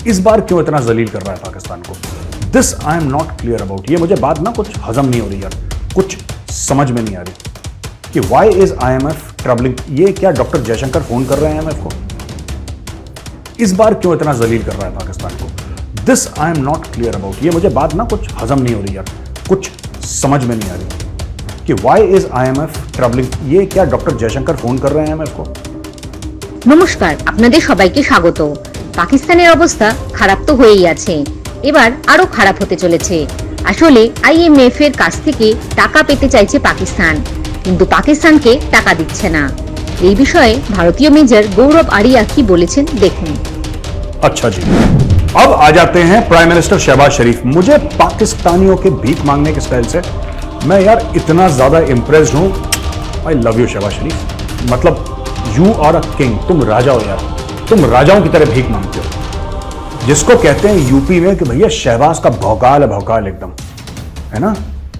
इस बार क्यों इतना जलील कर रहा है पाकिस्तान को? This I am not clear about. ये मुझे बात ना कुछ हजम नहीं हो रही यार, कुछ समझ में नहीं आ रही कि वाई इज IMF ट्रबलिंग। ये क्या डॉक्टर जयशंकर फोन कर रहे हैं IMF को? इस बार क्यों इतना जलील कर रहा है पाकिस्तान को? This I am not clear about. ये मुझे बात ना कुछ हजम नहीं हो रही यार, कुछ समझ में नहीं आ रही कि वाई इज IMF ट्रबलिंग। ये क्या डॉक्टर जयशंकर फोन कर रहे हैं IMF को? নমস্কার, আপনাদের সবাইকে স্বাগত। পাকিস্তানের অবস্থা খারাপ তো হয়েই আছে, এবার আরো খারাপ হতে চলেছে। আসলে IMF এর কাছ থেকে টাকা পেতে চাইছে পাকিস্তান, কিন্তু পাকিস্তানকে টাকা দিচ্ছে না। এই বিষয়ে ভারতীয় মেজর গৌরব আরিয়া কি বলেছেন দেখুন। अच्छा जी, अब आ जाते हैं प्राइम मिनिस्टर शहबाज शरीफ। मुझे पाकिस्तानियों के भीख मांगने के स्टाइल से मैं यार इतना ज्यादा इंप्रेस्ड हूं। आई लव यू शहबाज शरीफ। मतलब यू आर अ किंग, तुम राजा हो यार, तुम राजाओं की तरह भीख मांगते हो। जिसको कहते हैं यूपी में कि भैया शहबाज का भौकाल है, भौकाल एकदम, है ना।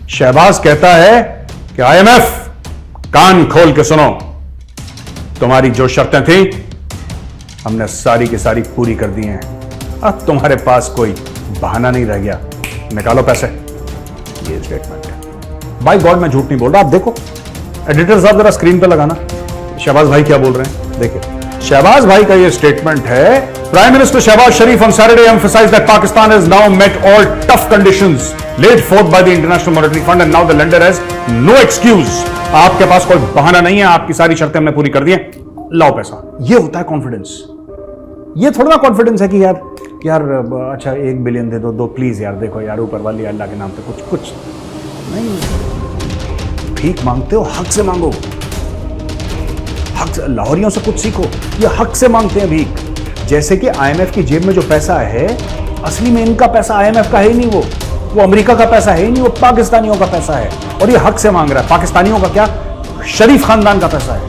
शहबाज कहता है कि IMF कान खोल के सुनो, तुम्हारी जो शर्तें थी हमने सारी की सारी पूरी कर दी हैं। अब तुम्हारे पास कोई बहाना नहीं रह गया, निकालो पैसे। ये स्टेटमेंट है। बाय गॉड मैं झूठ नहीं बोल रहा। आप देखो एडिटर साहब जरा स्क्रीन पे लगाना, शहबाज भाई क्या बोल रहे हैं। देखिए शहबाज भाई का ये स्टेटमेंट है। Prime minister Shehbaz Sharif on Saturday emphasised that Pakistan has now met all tough conditions laid forth by the International Monetary Fund and now the lender has no excuse। आपके पास कोई बहाना नहीं है, आपकी सारी शर्तें हमने पूरी कर दी हैं, लाओ पैसा। ये होता है कॉन्फिडेंस। ये थोड़ा ना कॉन्फिडेंस है कि यार अच्छा 1 बिलियन दे दो प्लीज यार, देखो यार ऊपर वाली अल्लाह के नाम पे कुछ नहीं। भीख मांगते हो, हक से मांगो। हक से, लाहौरियों से कुछ सीखो, ये हक से मांगते हैं भीख। जैसे कि IMF की जेब में जो पैसा है, असली में इनका पैसा IMF का है ही नहीं, वो अमेरिका का पैसा है ही नहीं, वो पाकिस्तानियों का पैसा है और ये हक से मांग रहा है। पाकिस्तानियों का क्या, शरीफ खानदान का पैसा है।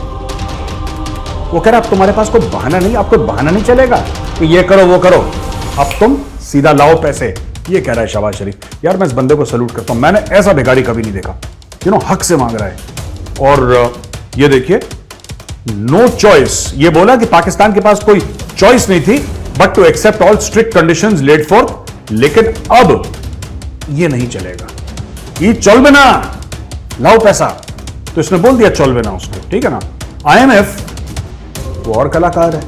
वो कह रहा है तुम्हारे पास कोई बहाना नहीं, आपको बहाना नहीं चलेगा कि ये करो वो करो, अब तुम सीधा लाओ पैसे। ये कह रहा है शहबाज शरीफ। यार मैं इस बंदे को सैल्यूट करता हूं, मैंने ऐसा भिखारी कभी नहीं देखा। हक से मांग रहा है। और ये देखिए नो चॉइस, ये बोला कि पाकिस्तान के पास कोई चॉइस नहीं थी but to accept all strict conditions led for. लेकिन अब ये नहीं चलेगा, ये चल बिना लाओ पैसा। तो इसने बोल दिया चल बिना उसको, ठीक है ना। IMF वो और कलाकार है,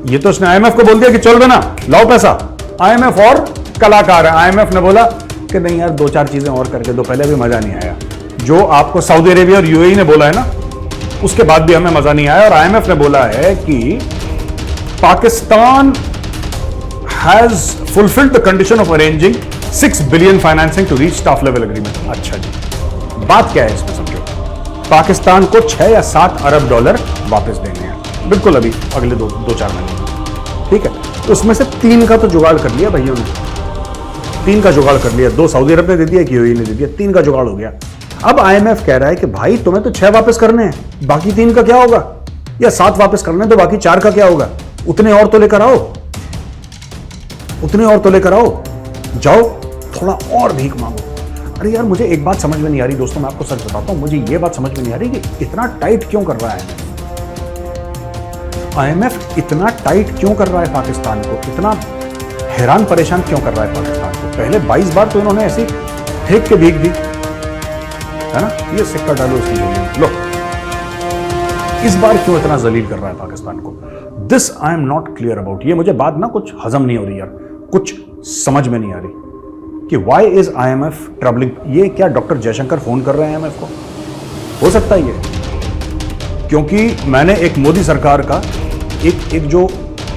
ये तो इसने IMF को बोल दिया कि चल बिना लाओ पैसा। IMF और कलाकार है। IMF ने बोला कि नहीं यार 2-4 चीजें और करके दो, पहले भी मजा नहीं आया। जो आपको सऊदी अरेबिया और UAE ने बोला है ना, उसके बाद भी हमें मजा नहीं आया। और IMF ने बोला है कि Pakistan has fulfilled the condition of arranging 6 billion financing to reach staff level agreement. अच्छा जी, बात क्या है इसमें समझो। पाकिस्तान को 6 या 7 अरब डॉलर वापस देने हैं, बिल्कुल अभी अगले 2-4 महीने, ठीक है। तो उसमें से 3 का तो जुगाड़ कर लिया भाइयों ने, 3 का जुगाड़ कर लिया। 2 सऊदी अरब ने दे दिया, एक UAE ने दे दिया, 3 का जुगाड़ हो गया। अब IMF कह रहा है कि भाई तुम्हें तो 6 वापस करने हैं, बाकी 3 का क्या होगा, या 7 वापस करने हैं तो बाकी 4 का क्या होगा। उतने और तो लेकर आओ, उतने और तो लेकर आओ, जाओ थोड़ा और भीख मांगो। अरे यार मुझे एक बात समझ में नहीं आ रही दोस्तों, मैं आपको सच बताता हूं, मुझे ये बात समझ में नहीं आ रही कि इतना टाइट क्यों कर रहा है IMF, इतना टाइट क्यों कर रहा है पाकिस्तान को, इतना हैरान परेशान क्यों कर रहा है पाकिस्तान को। पहले 22 बार तो इन्होंने ऐसी फेंक के भीख दी है ना। ये सिक्का डालो इसकी जोड़ी, लो। इस बार क्यों इतना जलील कर रहा है पाकिस्तान को? This I am not clear about. ये मुझे बात ना कुछ हजम नहीं हो रही यार, कुछ समझ में नहीं आ रही कि वाई इज IMF ट्रबलिंग। ये क्या डॉक्टर जयशंकर फोन कर रहे हैं IMF को? हो सकता है ये, क्योंकि मैंने एक मोदी सरकार का एक जो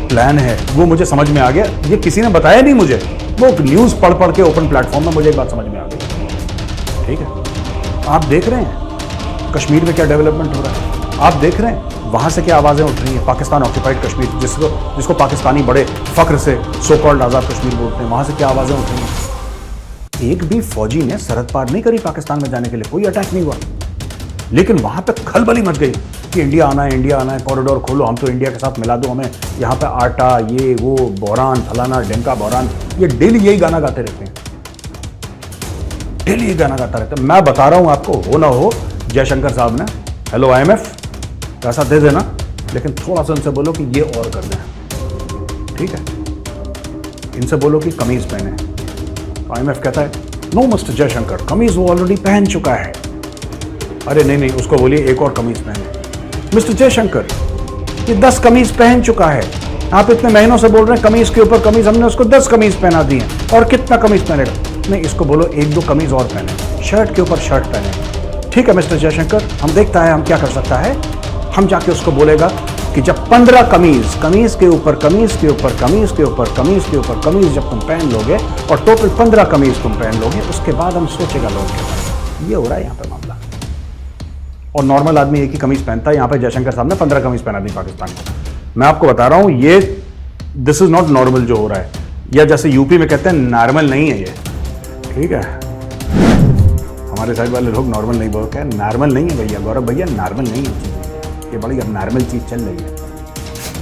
प्लान है वो मुझे समझ में आ गया। ये किसी ने बताया नहीं मुझे, वो न्यूज पढ़ के ओपन प्लेटफॉर्म में मुझे एक बात समझ में आ गई, ठीक है। आप देख रहे हैं कश्मीर में क्या डेवलपमेंट हो रहा है, आप देख रहे हैं वहां से क्या आवाजें उठ रही हैं। पाकिस्तान ऑक्यूपाइड कश्मीर, जिसको पाकिस्तानी बड़े फख्र से सो कॉल्ड आजाद कश्मीर बोलते हैं, वहां से क्या आवाजें उठ रही हैं। एक भी फौजी ने सरहद पार नहीं करी पाकिस्तान में जाने के लिए, कोई अटैक नहीं हुआ, लेकिन वहां पे खलबली मच गई कि इंडिया आना है, कॉरिडोर खोलो, हम तो इंडिया के साथ मिला दो, हमें यहाँ पे आटा, ये वो, बोरान फलाना ढेंका बोरान। ये डेली यही गाना गाते रहते हैं, डेली यही गाना गाता रहता है। मैं बता रहा हूं आपको, हो ना हो जयशंकर साहब ने, हेलो IMF पैसा दे देना, लेकिन थोड़ा सा उनसे बोलो कि ये और कर दें, ठीक है। इनसे बोलो कि कमीज पहने। IMF कहता है नो मिस्टर जयशंकर, कमीज वो ऑलरेडी पहन चुका है। अरे नहीं नहीं, उसको बोलिए एक और कमीज पहने। मिस्टर जयशंकर, ये 10 कमीज पहन चुका है। आप इतने महीनों से बोल रहे हैं कमीज के ऊपर कमीज, हमने उसको 10 कमीज पहना दी है, और कितना कमीज पहनेगा? नहीं, इसको बोलो 1-2 कमीज और पहने, शर्ट के ऊपर शर्ट पहने। ठीक है मिस्टर जयशंकर, हम देखता है हम क्या कर सकता है। हम जाके उसको बोलेगा कि जब 15 कमीज, कमीज के ऊपर कमीज के ऊपर कमीज के ऊपर कमीज के ऊपर कमीज जब तुम पहन लोगे और टोटल 15 कमीज तुम पहन लोगे, उसके बाद हम सोचेगा लोन के बारे में। ये हो रहा है यहाँ पे मामला। और नॉर्मल आदमी एक ही कमीज पहनता है, यहाँ पे जयशंकर साहब ने 15 कमीज पहना दी पाकिस्तान को। मैं आपको बता रहा हूं, ये दिस इज नॉट नॉर्मल जो हो रहा है, या जैसे यूपी में कहते हैं नॉर्मल नहीं है ये। ठीक है, हमारे साइड वाले लोग नॉर्मल नहीं बोलते हैं, नॉर्मल नहीं है भैया, गौरव भैया नॉर्मल नहीं है, ये बड़ी अब नॉर्मल चीज चल रही है।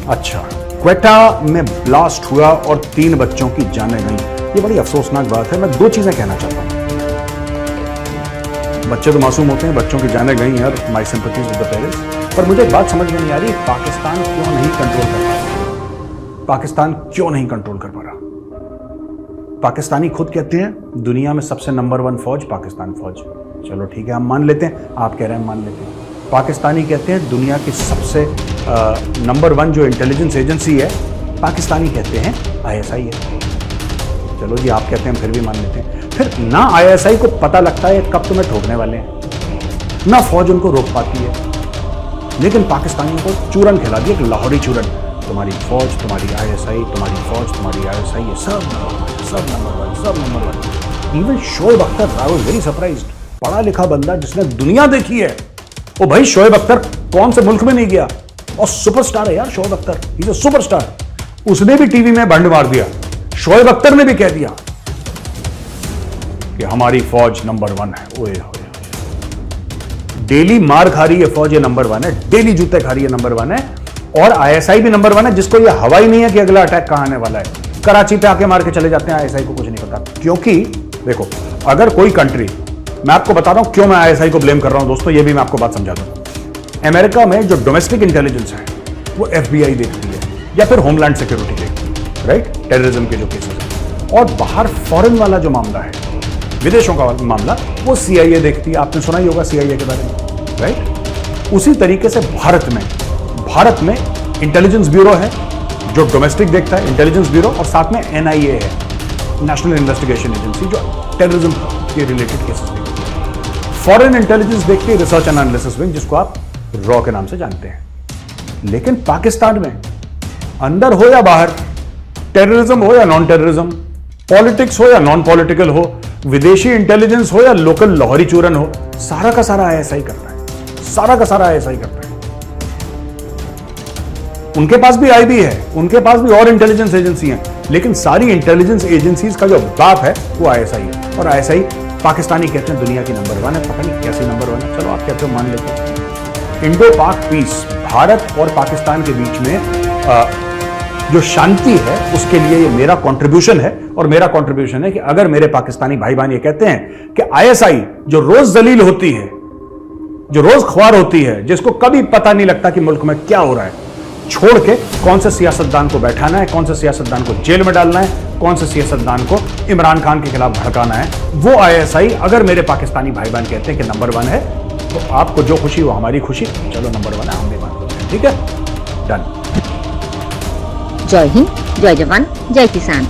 अच्छा, क्वेटा में ब्लास्ट हुआ और 3 बच्चों की जानें गई, ये बड़ी अफसोसनाक बात है। मैं 2 चीजें कहना चाहता हूं। बच्चे तो मासूम होते हैं, बच्चों की जानें गई और माई सिंपैथीज विद द पेरेंट्स। पर मुझे एक बात समझ में नहीं आ रही, पाकिस्तान क्यों नहीं कंट्रोल कर पा रहा? पाकिस्तान क्यों नहीं कंट्रोल कर पा रहा? पाकिस्तानी खुद कहते हैं दुनिया में सबसे नंबर 1 फौज पाकिस्तान फौज। चलो ठीक है, हम मान लेते हैं, आप कह रहे हैं हम मान लेते हैं। पाकिस्तानी कहते हैं दुनिया की सबसे नंबर 1 जो इंटेलिजेंस एजेंसी है, पाकिस्तानी कहते हैं ISI है। चलो जी, आप कहते हैं हम फिर भी मान लेते हैं। फिर ना ISI को पता लगता है कब तुम्हें ठोकने वाले हैं, ना फौज उनको रोक पाती है, लेकिन पाकिस्तानियों को चूरन खिला दिया, एक लाहौरी चूरन। तुम्हारी फौज, तुम्हारी ISI, तुम्हारी फौज, तुम्हारी ISI, ये सब नंबर 1, सब नंबर 1, सब number 1। Even Shoaib Akhtar, I was very surprised, पढ़ा लिखा बंदा जिसने दुनिया देखी है। ओ भाई, शोएब अख्तर कौन से मुल्क में नहीं गया, और सुपरस्टार है यार Shoaib Akhtar, he is a superstar. उसने भी टीवी में बंड मार दिया, शोएब अख्तर ने भी कह दिया कि हमारी फौज नंबर 1 है। ओए होए, डेली मार खा रही है फौज, ये नंबर 1 है, डेली जूते खा रही है, नंबर 1 है। और ISI भी नंबर 1 है, जिसको ये हवा ही नहीं है कि अगला अटैक कहां आने वाला है। कराची पे आके मार के चले जाते हैं, ISI को कुछ नहीं पता। क्योंकि देखो, अगर कोई कंट्री, मैं आपको बता रहा हूं क्यों मैं ISI को ब्लेम कर रहा हूं दोस्तों, ये भी मैं आपको बात समझा दूं। अमेरिका में जो डोमेस्टिक इंटेलिजेंस है वो FBI देखती है, या फिर होमलैंड सिक्योरिटी देखती है, राइट, टेररिज्म के जो केसेस है। और बाहर फॉरेन वाला जो मामला है, विदेशों का मामला, वो CIA देखती है। आपने सुना ही होगा CIA के बारे में, राइट। उसी तरीके से भारत में इंटेलिजेंस ब्यूरो है जो डोमेस्टिक देखता है, इंटेलिजेंस ब्यूरो, और साथ में NIA है, नेशनल इन्वेस्टिगेशन एजेंसी, जो टेररिज्म के रिलेटेड केसेस देखती है। फॉरेन इंटेलिजेंस देखती है रिसर्च एंड एनालिसिस विंग, जिसको आप रॉ के नाम से जानते हैं। लेकिन पाकिस्तान में अंदर हो या बाहर, टेररिज्म हो या नॉन टेररिज्म, पॉलिटिक्स हो या नॉन पॉलिटिकल हो, विदेशी इंटेलिजेंस हो या लोकल लाहौरी चूरन हो, सारा का सारा ISI करता है, सारा का सारा ISI करता है। उनके पास भी IB है, उनके पास भी और इंटेलिजेंस एजेंसी हैं, लेकिन सारी इंटेलिजेंस एजेंसीज का जो बाप है वो ISI है। और ISI पाकिस्तानी कहते हैं दुनिया की नंबर 1 है, पता नहीं कैसी नंबर 1 है, चलो आप कहते हो मान लेते हैं। इंडो पाक पीस, भारत और पाकिस्तान के बीच में जो शांति है, उसके लिए ये मेरा कंट्रीब्यूशन है। और मेरा कंट्रीब्यूशन है कि अगर मेरे पाकिस्तानी भाई बहन ये कहते हैं कि ISI जो रोज जलील होती है, जो रोज ख्वार होती है, जिसको कभी पता नहीं लगता कि मुल्क में क्या हो रहा है, छोड़ के कौन से सियासतदान को बैठाना है, कौन से सियासतदान को जेल में डालना है, कौन से सियासतदान को इमरान खान के खिलाफ भड़काना है, वो ISI अगर मेरे पाकिस्तानी भाई बहन कहते हैं कि नंबर 1 है, तो आपको जो खुशी वो हमारी खुशी, चलो नंबर 1 है, हम भी मान लेते हैं। ठीक है, डन। जय हिंद, जय जवान, जय किसान।